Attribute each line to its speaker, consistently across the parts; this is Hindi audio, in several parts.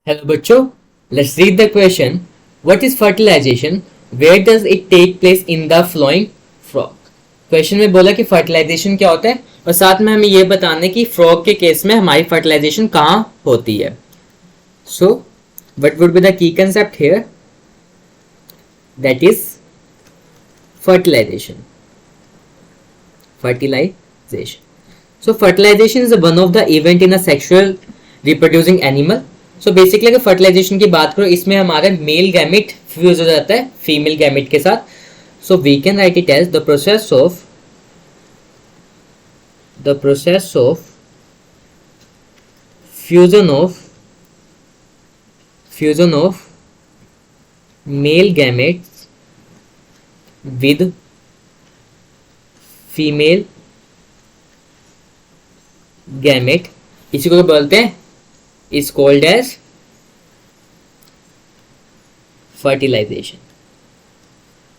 Speaker 1: Hello बच्चों, let's read the question. What is fertilization? Where does it take place in the flowing frog? Question में बोला कि फर्टिलाइजेशन क्या होता है और साथ में हमें ये बताना है कि फ्रॉग के केस में हमारी फर्टिलाइजेशन कहाँ होती है. सो what would be the key concept here? That is fertilization. Fertilization. So fertilization is one of the event in a sexual reproducing animal. So basically अगर फर्टिलाइजेशन की बात करो इसमें हमारा मेल गैमेट फ्यूज हो जाता है फीमेल गैमेट के साथ. So we can write it as the process of fusion of male gametes with female gamete, इसी को बोलते हैं is called as fertilization.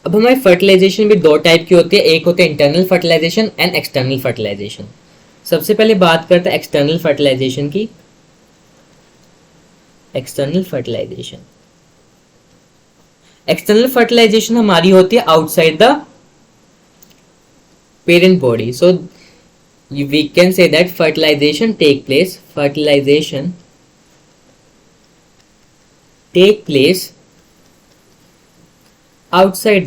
Speaker 1: अब हमारी फर्टिलाइजेशन भी दो टाइप की होती है, एक होते हैं internal fertilization and external fertilization. सबसे पहले बात करते हैं एक्सटर्नल फर्टिलाइजेशन की. एक्सटर्नल फर्टिलाइजेशन हमारी होती है outside the parent body. So we can say that fertilization take place outside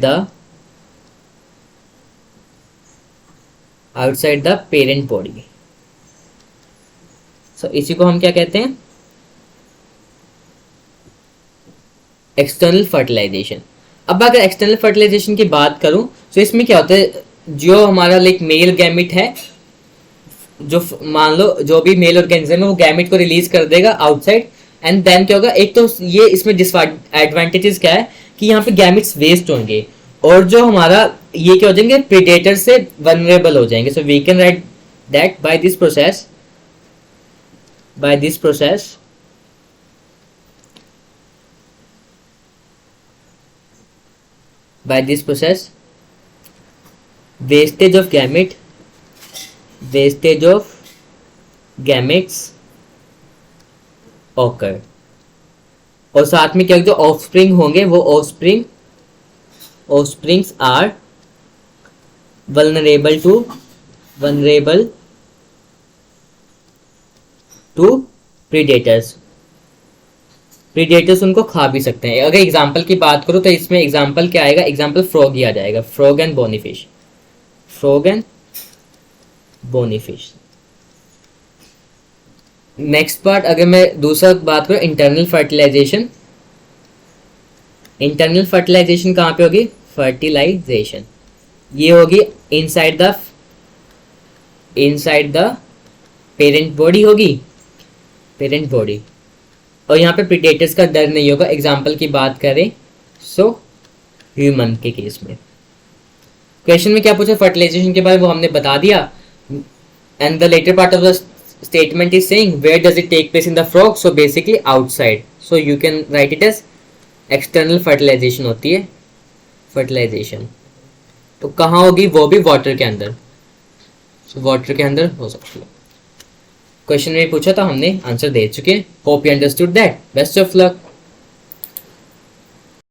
Speaker 1: the parent body. So इसी को हम क्या कहते हैं, एक्सटर्नल फर्टिलाइजेशन. अब अगर एक्सटर्नल फर्टिलाइजेशन की बात करूं तो इसमें क्या होता है, जो हमारा लाइक मेल गैमेट है, जो मान लो जो भी मेल ऑर्गेनिज्म है वो गैमेट को रिलीज कर देगा आउटसाइड एंड देन क्या होगा, एक तो ये इसमें डिसएडवांटेजेस क्या है कि यहाँ पे गैमेट्स वेस्ट होंगे और जो हमारा ये क्या हो जाएंगे, प्रीडेटर से वनरेबल हो जाएंगे. So we can write that by this process wastage of gametes occur. और साथ में क्या जो ऑफस्प्रिंग होंगे वो offsprings are vulnerable to predators उनको खा भी सकते हैं. अगर एग्जांपल की बात करो तो इसमें एग्जांपल क्या आएगा, एग्जांपल फ्रॉग ही आ जाएगा, frog and bony fish. Next part अगर मैं दूसरा बात करूं, इंटरनल फर्टिलाइजेशन कहाँ पे होगी, फर्टिलाइजेशन ये होगी इनसाइड द पेरेंट बॉडी और यहाँ पे प्रीडेटर्स का डर नहीं होगा. एग्जाम्पल की बात करें सो ह्यूमन के केस में. क्वेश्चन में क्या पूछा फर्टिलाइजेशन के बारे में वो हमने बता दिया. And the latter part of the statement is saying where does it take place in the frog, so basically outside, so you can write it as external fertilization होती है fertilization. तो कहाँ होगी, वो भी वाटर के अंदर, so वाटर के अंदर हो सकती है. क्वेश्चन में पूछा था हमने, आंसर दे चुके हैं. Hope you understood that. Best of luck.